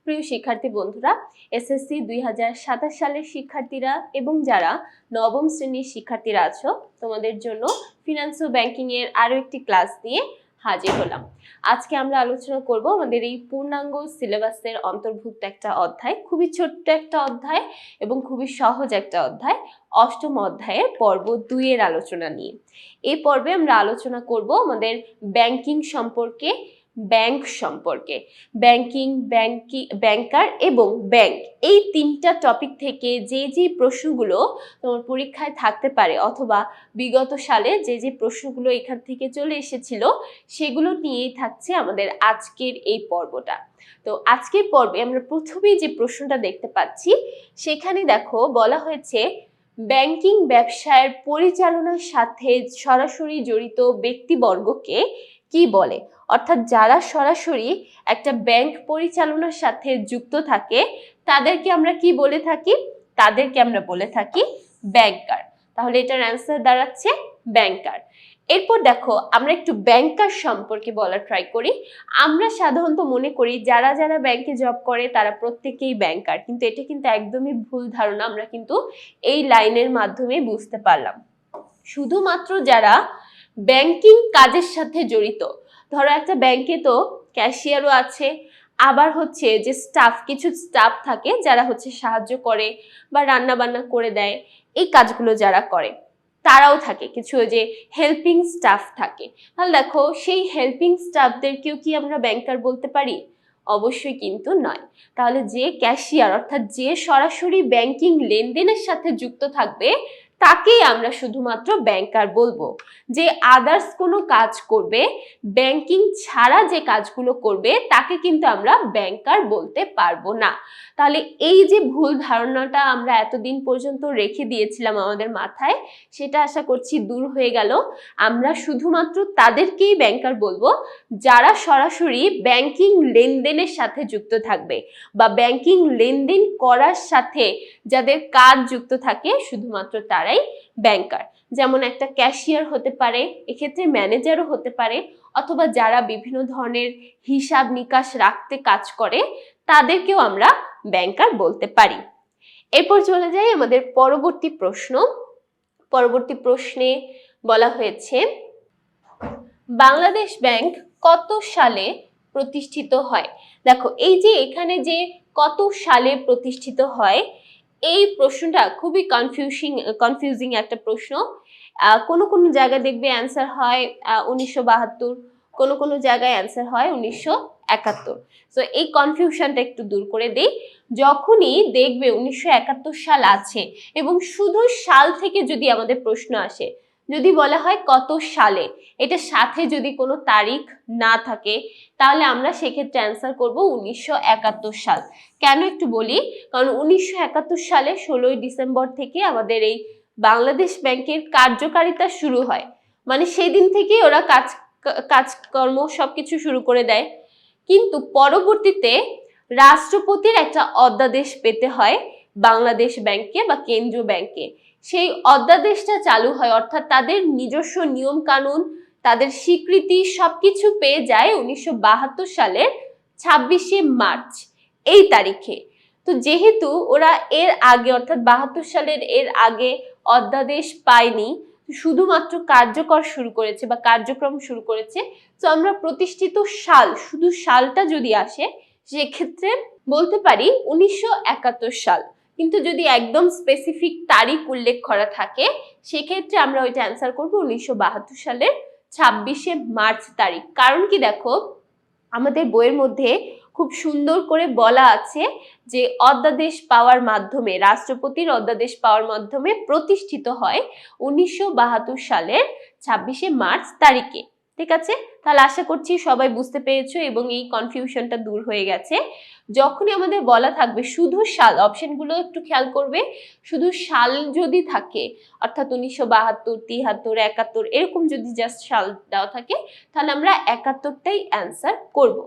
প্রিয় শিক্ষার্থী বন্ধুরা, এসএসসি 2027 সালের শিক্ষার্থীরা এবং যারা নবম শ্রেণীর শিক্ষার্থীরা আছো, তোমাদের জন্য ফিনান্স ও ব্যাংকিং এর আরো একটি ক্লাস নিয়ে হাজির হলাম। আজকে আমরা আলোচনা করব আমাদের এই পূর্ণাঙ্গ সিলেবাসের অন্তর্ভুক্ত একটা অধ্যায়, খুবই ছোট্ট একটা অধ্যায় এবং খুবই সহজ একটা অধ্যায়, অষ্টম অধ্যায়ের পর্ব 2 এর আলোচনা নিয়ে। এই পর্বে আমরা আলোচনা করব আমাদের ব্যাংকিং সম্পর্কে, ব্যাংক সম্পর্কে, ব্যাংকার এবং ব্যাংক, এই তিনটা টপিক থেকে যে প্রশ্নগুলো তোমার পরীক্ষায় থাকতে পারে অথবা বিগত সালে যে প্রশ্নগুলো এখান থেকে চলে এসেছিল সেগুলো নিয়েই থাকছে আমাদের আজকের এই পর্বটা। তো আজকের পর্বে আমরা প্রথমেই যে প্রশ্নটা দেখতে পাচ্ছি সেখানে দেখো বলা হয়েছে ব্যাংকিং ব্যবসায়ের পরিচালনার সাথে সরাসরি জড়িত ব্যক্তিবর্গকে কি বলে? অর্থাৎ যারা সরাসরি একটা ব্যাংক পরিচালনার সাথে যুক্ত থাকে তাদেরকে আমরা কি বলে থাকি? তাদেরকে আমরা বলে থাকি ব্যাংকার। তাহলে এটার অ্যান্সার দাঁড়াচ্ছে ব্যাংকার। এরপর দেখো আমরা একটু ব্যাংকার সম্পর্কে বলা ট্রাই করি। আমরা সাধারণত মনে করি যারা যারা ব্যাংকে জব করে তারা প্রত্যেকেই ব্যাংকার, কিন্তু এটা কিন্তু একদমই ভুল ধারণা। আমরা কিন্তু এই লাইনের মাধ্যমে বুঝতে পারলাম শুধুমাত্র যারা ব্যাংকিং কাজের সাথে জড়িত, ধরো একটা ব্যাংকে তো ক্যাশিয়ারও আছে, আবার হচ্ছে যে কিছু স্টাফ থাকে যারা হচ্ছে সাহায্য করে বা রান্না বান্না করে দেয়, এই কাজগুলো যারা করে তারাও থাকে, কিছু যে হেল্পিং স্টাফ থাকে। তাহলে দেখো সেই হেল্পিং স্টাফদেরকেও কি আমরা ব্যাংকার বলতে পারি? অবশ্যই কিন্তু নয়। তাহলে যে ক্যাশিয়ার অর্থাৎ যে সরাসরি ব্যাংকিং লেনদেনের সাথে যুক্ত থাকবে তাকেই আমরা শুধুমাত্র ব্যাংকার বলবো। যে আদার্স কোনো কাজ করবে, ব্যাংকিং ছাড়া যে কাজগুলো করবে তাকে কিন্তু আমরা ব্যাংকার বলতে পারবো না। তাহলে এই যে ভুল ধারণাটা আমরা এতদিন পর্যন্ত রেখে দিয়েছিলাম আমাদের মাথায়, সেটা আশা করছি দূর হয়ে গেল। আমরা শুধুমাত্র তাদেরকেই ব্যাংকার বলবো যারা সরাসরি ব্যাংকিং লেনদেনের সাথে যুক্ত থাকবে বা ব্যাংকিং লেনদেন করার সাথে যাদের কাজ যুক্ত থাকে, শুধুমাত্র তারাই ব্যাংকার। যেমন একটা ক্যাশিয়ার হতে পারে, এক্ষেত্রে ম্যানেজারও হতে পারে, অথবা যারা বিভিন্ন ধরনের হিসাব নিকাশ রাখতে কাজ করে তাদেরকেও আমরা ব্যাংকার বলতে পারি। এরপর চলে যাই আমাদের পরবর্তী প্রশ্ন। পরবর্তী প্রশ্নে বলা হয়েছে বাংলাদেশ ব্যাংক কত সালে প্রতিষ্ঠিত হয়? দেখো এই যে এখানে যে কত সালে প্রতিষ্ঠিত হয়, এই প্রশ্নটা খুবই কনফিউজিং একটা প্রশ্ন। কোন জায়গায় দেখবে অ্যান্সার হয় 1972, কোন জায়গায় অ্যান্সার হয় 1971। তো এই কনফিউশনটা একটু দূর করে দেই। যখনই দেখবে 1971 সাল আছে এবং শুধু সাল থেকে যদি আমাদের প্রশ্ন আসে, যদি বলা হয় কত সালে, এটা সাথে যদি কোনো তারিখ না থাকে, তাহলে আমরা সেক্ষেত্রে অ্যান্সার করব 1971 সাল। কেন একটু বলি, কারণ 1971 সালে 16ই ডিসেম্বর থেকে আমাদের এই বাংলাদেশ ব্যাংকের কার্যকারিতা শুরু হয়। মানে সেই দিন থেকেই ওরা কাজকর্ম সবকিছু শুরু করে দেয়। কিন্তু পরবর্তীতে রাষ্ট্রপতির একটা অধ্যাদেশ পেতে হয় বাংলাদেশ ব্যাংকে বা কেন্দ্রীয় ব্যাংকে। সেই অধ্যাদেশটা চালু হয়, অর্থাৎ তাদের নিজস্ব নিয়ম কানুন, তাদের স্বীকৃতি সবকিছু পেয়ে যায় 1972 সালের 26শে মার্চ এই তারিখে। তো যেহেতু ওরা এর আগে অর্থাৎ 72 সালের এর আগে অধ্যাদেশ পায়নি, শুধুমাত্র কার্যকর শুরু করেছে বা কার্যক্রম শুরু করেছে, তো আমরা প্রতিষ্ঠিত সাল, শুধু সালটা যদি আসে সেক্ষেত্রে বলতে পারি 1971 সাল। কিন্তু যদি একদম স্পেসিফিক তারিখ উল্লেখ করা থাকে সেক্ষেত্রে আমরা ওইটা অ্যান্সার করব 1972 সালের 26শে মার্চ তারিখ। কারণ কি দেখো, আমাদের বইয়ের মধ্যে খুব সুন্দর করে বলা আছে যে অধ্যাদেশ পাওয়ার মাধ্যমে, রাষ্ট্রপতির অধ্যাদেশ পাওয়ার মাধ্যমে প্রতিষ্ঠিত হয় 1972 সালের 26শে মার্চ তারিখে। ঠিক আছে, তাহলে আশা করছি সবাই বুঝতে পেরেছো এবং এই কনফিউশনটা দূর হয়ে গেছে। যখনই আমাদের বলা থাকবে শুধু সাল, অপশনগুলো একটু খেয়াল করবে, শুধু সাল যদি থাকে অর্থাৎ 1972, 73, 71 এরকম যদি জাস্ট সাল দেওয়া থাকে তাহলে আমরা 71টাই অ্যান্সার করব।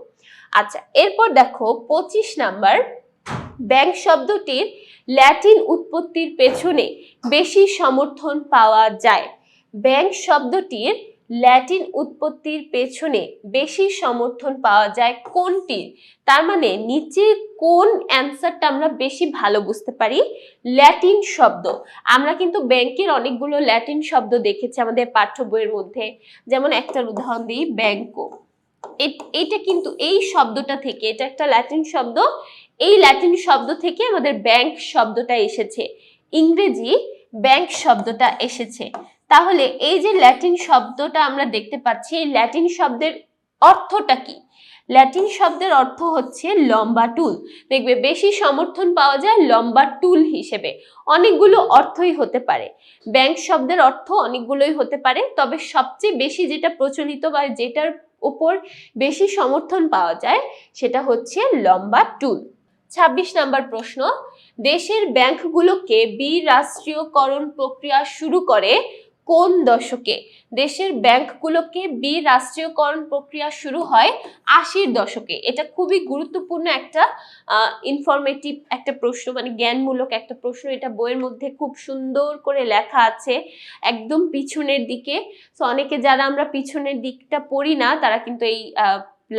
আচ্ছা, এরপর দেখো 25 নাম্বার, ব্যাংক শব্দটির ল্যাটিন উৎপত্তির পেছনে বেশি সমর্থন পাওয়া যায়। ব্যাংক শব্দটির ল্যাটিন উৎপত্তির পেছনে বেশি সমর্থন পাওয়া যায় কোনটির? তার মানে নিচে কোন অ্যান্সারটা আমরা বেশি ভালো বুঝতে পারি? ল্যাটিন শব্দ। আমরা কিন্তু ব্যাংকের অনেকগুলো ল্যাটিন শব্দ দেখেছি আমাদের পাঠ্য বইয়ের মধ্যে, যেমন একটার উদাহরণ দিই, ব্যাংকো। এটা কিন্তু এই শব্দটা থেকে, এটা একটা ল্যাটিন শব্দ, এই ল্যাটিন শব্দ থেকে আমাদের ব্যাংক শব্দটা এসেছে, ইংরেজি ব্যাংক শব্দটা এসেছে। তাহলে এই যে ল্যাটিন শব্দটা আমরা দেখতে পাচ্ছি, এই ল্যাটিন শব্দের অর্থটা কি? ল্যাটিন শব্দের অর্থ হচ্ছে লম্বা টুল। দেখবে বেশি সমর্থন পাওয়া যায় লম্বা টুল হিসেবে। অনেকগুলো অর্থই হতে পারে, ব্যাংক শব্দের অর্থ অনেকগুলোই হতে পারে, তবে সবচেয়ে বেশি যেটা প্রচলিত বা যেটার উপর বেশি সমর্থন পাওয়া যায় সেটা হচ্ছে লম্বা টুল। ২৬ নম্বর প্রশ্ন, দেশের ব্যাংকগুলোকে বিরাষ্ট্রীয়করণ প্রক্রিয়া শুরু করে কোন দশকে? দেশের ব্যাংকগুলোকে বিরাষ্ট্রীয়করণ প্রক্রিয়া শুরু হয় ৮০-র দশকে। এটা খুবই গুরুত্বপূর্ণ একটা ইনফরমেটিভ একটা প্রশ্ন, মানে জ্ঞানমূলক একটা প্রশ্ন। এটা বইয়ের মধ্যে খুব সুন্দর করে লেখা আছে একদম পিছনের দিকে। তো অনেকে যারা আমরা পিছনের দিকটা পড়ি না তারা কিন্তু এই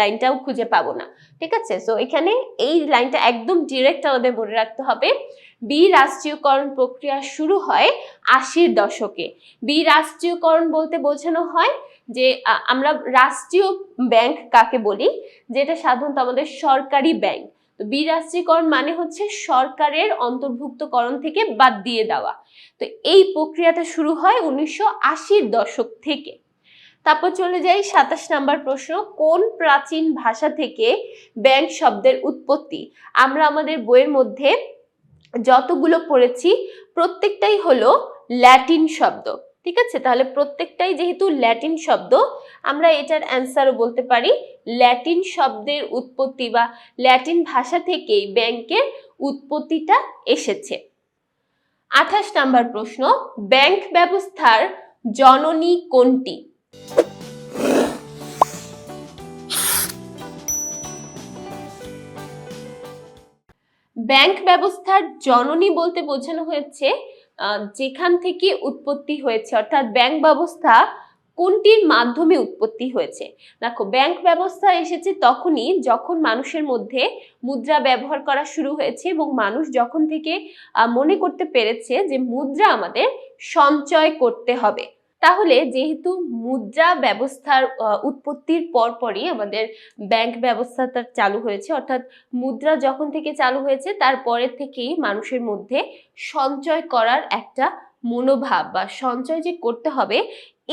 লাইনটাও খুঁজে পাবো না, ঠিক আছে? সো এখানে এই লাইনটা একদম ডিরেক্ট আমাদের মনে রাখতে হবে। বিরাষ্ট্রীয়করণ প্রক্রিয়া শুরু হয় ৮০-র দশকে। বিরাষ্ট্রীয়করণ বলতে বোঝানো হয় যে আমরা রাষ্ট্রীয় ব্যাংক কাকে বলি, যেটা সাধারণত আমাদের সরকারি ব্যাংক। তো বিরাষ্ট্রীয়করণ মানে হচ্ছে সরকারের অন্তর্ভুক্তকরণ থেকে বাদ দিয়ে দেওয়া। তো এই প্রক্রিয়াটা শুরু হয় ১৯৮০-র দশক থেকে। তারপর চলে যাই ২৭ নম্বর প্রশ্ন, কোন প্রাচীন ভাষা থেকে ব্যাংক শব্দের উৎপত্তি? আমরা আমাদের বইয়ের মধ্যে যতগুলো পড়েছি প্রত্যেকটাই হলো ল্যাটিন শব্দ, ঠিক আছে? তাহলে প্রত্যেকটাই যেহেতু ল্যাটিন শব্দ, আমরা এটার অ্যান্সারও বলতে পারি ল্যাটিন শব্দের উৎপত্তি বা ল্যাটিন ভাষা থেকেই ব্যাংকের উৎপত্তিটা এসেছে। ২৮ নম্বর প্রশ্ন, ব্যাংক ব্যবস্থার জননী কোনটি? ব্যাংক ব্যবস্থার জননী বলতে বোঝানো হয়েছে যেখান থেকে উৎপত্তি হয়েছে, অর্থাৎ ব্যাংক ব্যবস্থা কোনটির মাধ্যমে উৎপত্তি হয়েছে। দেখো, ব্যাংক ব্যবস্থা এসেছে তখনই যখন মানুষের মধ্যে মুদ্রা ব্যবহার করা শুরু হয়েছে এবং মানুষ যখন থেকে মনে করতে পেরেছে যে মুদ্রা আমাদের সঞ্চয় করতে হবে। তাহলে যেহেতু মুদ্রা ব্যবস্থার উৎপত্তির পরপরই আমাদের ব্যাংক ব্যবস্থাটা চালু হয়েছে, অর্থাৎ মুদ্রা যখন থেকে চালু হয়েছে তারপরের থেকেই মানুষের মধ্যে সঞ্চয় করার একটা মনোভাব বা সঞ্চয় যে করতে হবে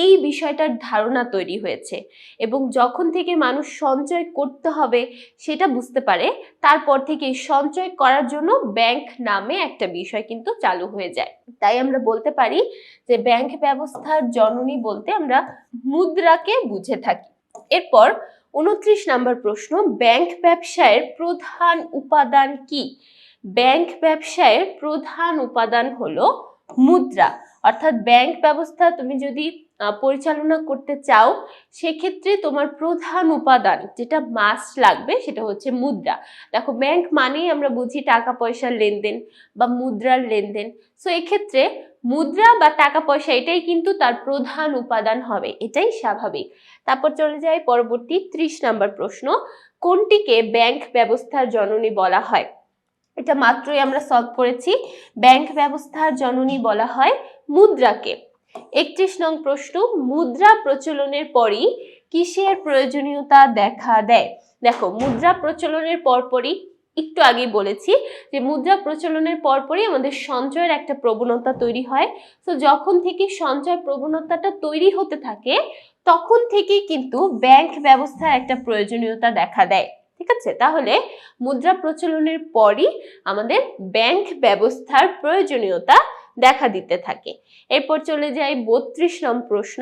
এই বিষয়টার ধারণা তৈরি হয়েছে। এবং যখন থেকে মানুষ সঞ্চয় করতে হবে সেটা বুঝতে পারে, তারপর থেকে সঞ্চয় করার জন্য ব্যাংক নামে একটা বিষয় কিন্তু চালু হয়ে যায়। তাই আমরা বলতে পারি যে ব্যাংক ব্যবস্থার জননী বলতে আমরা মুদ্রাকে বুঝে থাকি। এরপর ২৯ নম্বর প্রশ্ন, ব্যাংক ব্যবসায়ের প্রধান উপাদান কি? ব্যাংক ব্যবসায়ের প্রধান উপাদান হলো মুদ্রা। অর্থাৎ ব্যাংক ব্যবস্থা তুমি যদি পরিচালনা করতে চাও সেক্ষেত্রে তোমার প্রধান উপাদান যেটা মাস্ট লাগবে সেটা হচ্ছে মুদ্রা। দেখো, ব্যাংক মানেই আমরা বুঝি টাকা পয়সার লেনদেন বা মুদ্রার লেনদেন। সো এক্ষেত্রে মুদ্রা বা টাকা পয়সা এটাই কিন্তু তার প্রধান উপাদান হবে, এটাই স্বাভাবিক। তারপর চলে যায় পরবর্তী ৩০ নম্বর প্রশ্ন, কোনটিকে ব্যাংক ব্যবস্থার জননী বলা হয়? এটা মাত্রই আমরা সলভ করেছি, ব্যাংক ব্যবস্থার জননী বলা হয় মুদ্রাকে। ৩১ নং প্রশ্ন, মুদ্রা প্রচলনের পরই কিসের প্রয়োজনীয়তা দেখা দেয়? দেখো, মুদ্রা প্রচলনের পরপরই একটু আগে বলেছি যে মুদ্রা প্রচলনের পরপরই আমাদের সঞ্চয়ের একটা প্রবণতা তৈরি হয়। তো যখন থেকে সঞ্চয় প্রবণতাটা তৈরি হতে থাকে তখন থেকেই কিন্তু ব্যাংক ব্যবস্থার একটা প্রয়োজনীয়তা দেখা দেয়, ঠিক আছে? তাহলে মুদ্রা প্রচলনের পরই আমাদের ব্যাংক ব্যবস্থার প্রয়োজনীয়তা দেখা দিতে থাকে। এরপর চলে যাই ৩২ নং প্রশ্ন।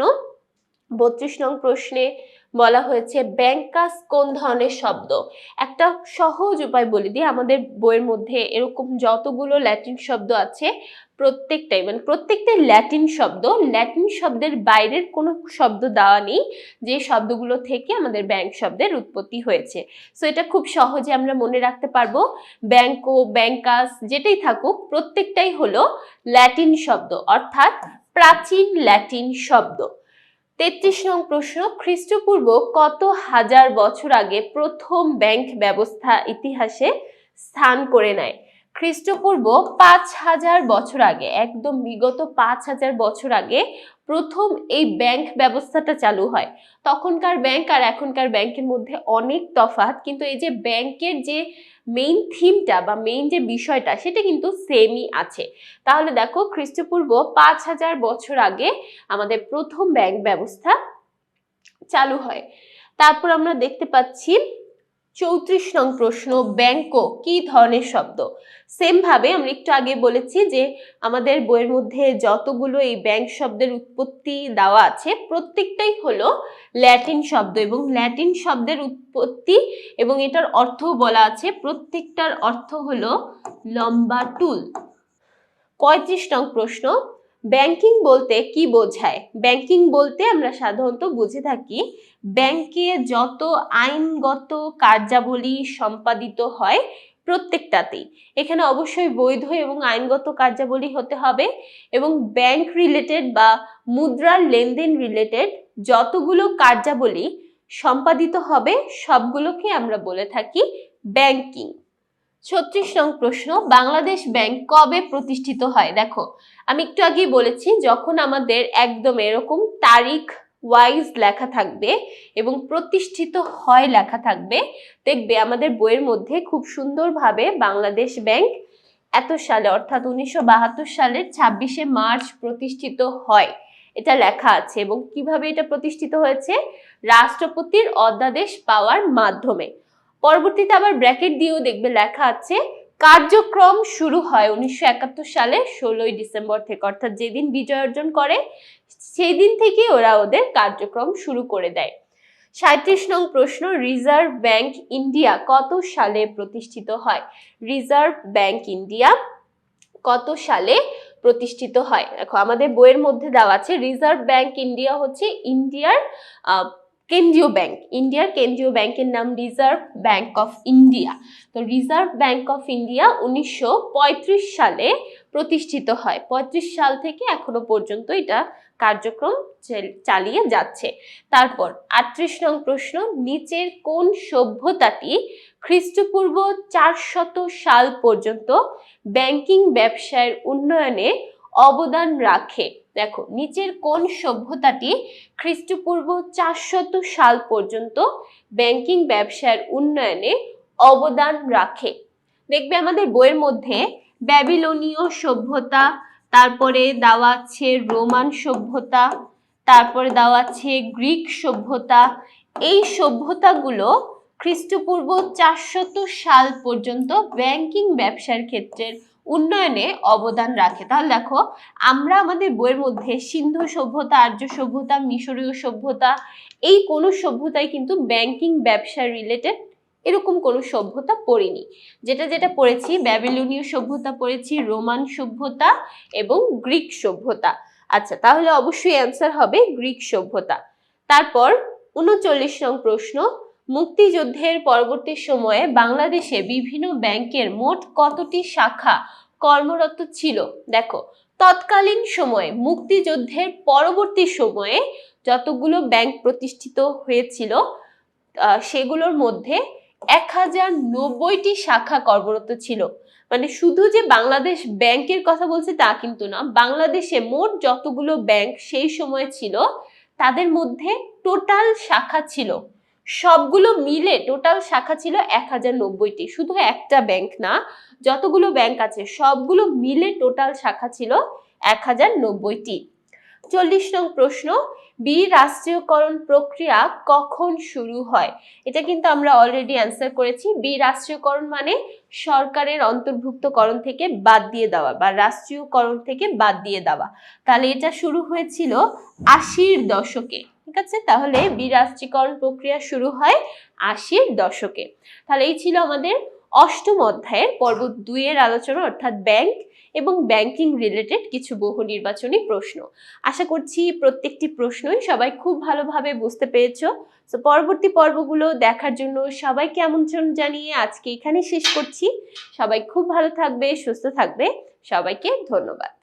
৩২ নং প্রশ্নে বলা হয়েছে ব্যাংকাস কোন ধরনের শব্দ? একটা সহজ উপায় বলে দিই, আমাদের বইয়ের মধ্যে এরকম যতগুলো ল্যাটিন শব্দ আছে প্রত্যেকটাই ল্যাটিন শব্দ, ল্যাটিন শব্দের বাইরের কোনো শব্দ দেওয়া নেই যে শব্দগুলো থেকে আমাদের ব্যাংক শব্দের উৎপত্তি হয়েছে। সো এটা খুব সহজে আমরা মনে রাখতে পারবো। ব্যাংকো, ব্যাংকাস যেটাই থাকুক প্রত্যেকটাই হলো ল্যাটিন শব্দ, অর্থাৎ প্রাচীন ল্যাটিন শব্দ। 33 নং প্রশ্ন, খ্রিস্টপূর্ব কত হাজার বছর আগে প্রথম ব্যাংক ব্যবস্থা ইতিহাসে স্থান করে নেয়? খ্রিস্টপূর্ব 5000 বছর আগে, একদম বিগত 5000 বছর আগে প্রথম এই ব্যাংক ব্যবস্থাটা চালু হয়। তখনকার ব্যাংক আর এখনকার ব্যাংকের মধ্যে অনেক তফাৎ, কিন্তু এই যে ব্যাংকের যে মেইন থিমটা বা মেইন যে বিষয়টা সেটা কিন্তু সেমই আছে। তাহলে দেখো, খ্রিস্টপূর্ব 5000 বছর আগে আমাদের প্রথম ব্যাংক ব্যবস্থা চালু হয়। তারপর আমরা দেখতে পাচ্ছি 34 নং প্রশ্ন, ব্যাংকো কি ধরনের শব্দ? সেম ভাবে আমরা একটু আগে বলেছি যে আমাদের বইয়ের মধ্যে যতগুলো এই ব্যাংক শব্দের উৎপত্তি দেওয়া আছে প্রত্যেকটাই হলো ল্যাটিন শব্দ, এবং ল্যাটিন শব্দের উৎপত্তি এবং এটার অর্থও বলা আছে, প্রত্যেকটার অর্থ হলো লম্বা টুল। 35 নং প্রশ্ন, ব্যাংকিং বলতে কি বোঝায়? ব্যাংকিং বলতে আমরা সাধারণত বুঝে থাকি ব্যাংকে যত আইনগত কার্যাবলী সম্পাদিত হয় প্রত্যেকটাতেই, এখানে অবশ্যই বৈধ এবং আইনগত কার্যাবলী হতে হবে, এবং ব্যাংক রিলেটেড বা মুদ্রার লেনদেন রিলেটেড যতগুলো কার্যাবলী সম্পাদিত হবে সবগুলোকে আমরা বলে থাকি ব্যাংকিং। 36 নং প্রশ্ন, বাংলাদেশ ব্যাংক কবে প্রতিষ্ঠিত হয়? দেখো, আমি একটু আগেই বলেছি যখন আমাদের একদম এরকম তারিখ ওয়াইজ লেখা থাকবে এবং প্রতিষ্ঠিত হয় লেখা থাকবে, দেখবে আমাদের বইয়ের মধ্যে খুব সুন্দরভাবে বাংলাদেশ ব্যাংক এত সালে অর্থাৎ 1972 সালের 26শে মার্চ প্রতিষ্ঠিত হয় এটা লেখা আছে। এবং কিভাবে এটা প্রতিষ্ঠিত হয়েছে? রাষ্ট্রপতির অধ্যাদেশ পাওয়ার মাধ্যমে। পরবর্তীতে আবার ব্র্যাকেট দিয়েও দেখবে লেখা আছে কার্যক্রম শুরু হয় 1971 সালে 16ই ডিসেম্বর থেকে, অর্থাৎ যেদিন বিজয় অর্জন করে সেই দিন থেকে ওরা ওদের কার্যক্রম শুরু করে দেয়। 37 নং প্রশ্ন, রিজার্ভ ব্যাংক ইন্ডিয়া কত সালে প্রতিষ্ঠিত হয়? রিজার্ভ ব্যাংক ইন্ডিয়া কত সালে প্রতিষ্ঠিত হয়? দেখো, আমাদের বইয়ের মধ্যে দেওয়া আছে রিজার্ভ ব্যাংক ইন্ডিয়া হচ্ছে ইন্ডিয়ার কেন্দ্রীয় ব্যাংক, ইন্ডিয়ার কেন্দ্রীয় ব্যাংকের নাম রিজার্ভ ব্যাংক অফ ইন্ডিয়া। তো রিজার্ভ ব্যাংক অফ ইন্ডিয়া 1935 সালে প্রতিষ্ঠিত হয়। 35 সাল থেকে এখনো পর্যন্ত এটা কার্যক্রম চালিয়ে যাচ্ছে। তারপর 38 নং প্রশ্ন, নিচের কোন সভ্যতাটি খ্রিস্টপূর্ব 400 সাল পর্যন্ত ব্যাংকিং ব্যবসায়ের উন্নয়নে অবদান রাখে? দেখো, নিচের কোন সভ্যতাটি খ্রিস্টপূর্ব 400 সাল পর্যন্ত ব্যাংকিং ব্যবসায়ের উন্নয়নে অবদান রাখে? দেখবে আমাদের বইয়ের মধ্যে ব্যাবিলনীয় সভ্যতা, তারপরে দেওয়া আছে রোমান সভ্যতা, তারপরে দেওয়া আছে গ্রিক সভ্যতা। এই সভ্যতাগুলো খ্রিস্টপূর্ব 400 সাল পর্যন্ত ব্যাংকিং ব্যবসার ক্ষেত্রের উন্নয়নে অবদান রাখে। তাহলে দেখো, আমরা আমাদের বইয়ের মধ্যে সিন্ধু সভ্যতা, আর্য সভ্যতা, মিশরীয় সভ্যতা, এই কোনো সভ্যতায় কিন্তু ব্যাংকিং ব্যবসা রিলেটেড এরকম কোনো সভ্যতা পড়িনি। যেটা যেটা পড়েছি ব্যাবিলনীয় সভ্যতা পড়েছি, রোমান সভ্যতা এবং গ্রিক সভ্যতা। আচ্ছা, তাহলে অবশ্যই অ্যান্সার হবে গ্রিক সভ্যতা। তারপর 39 নং প্রশ্ন, মুক্তিযুদ্ধের পরবর্তী সময়ে বাংলাদেশে বিভিন্ন ব্যাংকের মোট কতটি শাখা কর্মরত ছিল? দেখো, তৎকালীন সময়ে মুক্তিযুদ্ধের পরবর্তী সময়ে যতগুলো ব্যাংক প্রতিষ্ঠিত হয়েছিল সেগুলোর মধ্যে 1090টি শাখা কর্মরত ছিল। মানে শুধু যে বাংলাদেশ ব্যাংকের কথা বলছে তা কিন্তু না, বাংলাদেশে মোট যতগুলো ব্যাংক সেই সময় ছিল তাদের মধ্যে টোটাল শাখা ছিল, সবগুলো মিলে টোটাল শাখা ছিল 1090টি। শুধু একটা ব্যাংক না, যতগুলো ব্যাংক আছে সবগুলো মিলে টোটাল শাখা ছিল 1090টি। 40 নং প্রশ্ন, রাষ্ট্রীয়করণ প্রক্রিয়া কখন শুরু হয়? এটা কিন্তু আমরা অলরেডি অ্যান্সার করেছি। রাষ্ট্রীয়করণ মানে সরকারের অন্তর্ভুক্তকরণ থেকে বাদ দিয়ে দেওয়া বা রাষ্ট্রীয়করণ থেকে বাদ দিয়ে দেওয়া। তাহলে এটা শুরু হয়েছিল 80-র দশকে। ঠিক আছে, তাহলে রাষ্ট্রীয়করণ প্রক্রিয়া শুরু হয় 80-র দশকে। তাহলে এই ছিল আমাদের অষ্টম অধ্যায়ের পর্ব 2 এর আলোচনা, অর্থাৎ ব্যাংক এবং ব্যাংকিং রিলেটেড কিছু বহু নির্বাচনী প্রশ্ন। আশা করছি প্রত্যেকটি প্রশ্নই সবাই খুব ভালোভাবে বুঝতে পেরেছো। তো পরবর্তী পর্বগুলো দেখার জন্য সবাইকে আমন্ত্রণ জানিয়ে আজকে এখানে শেষ করছি। সবাই খুব ভালো থাকবে, সুস্থ থাকবে। সবাইকে ধন্যবাদ।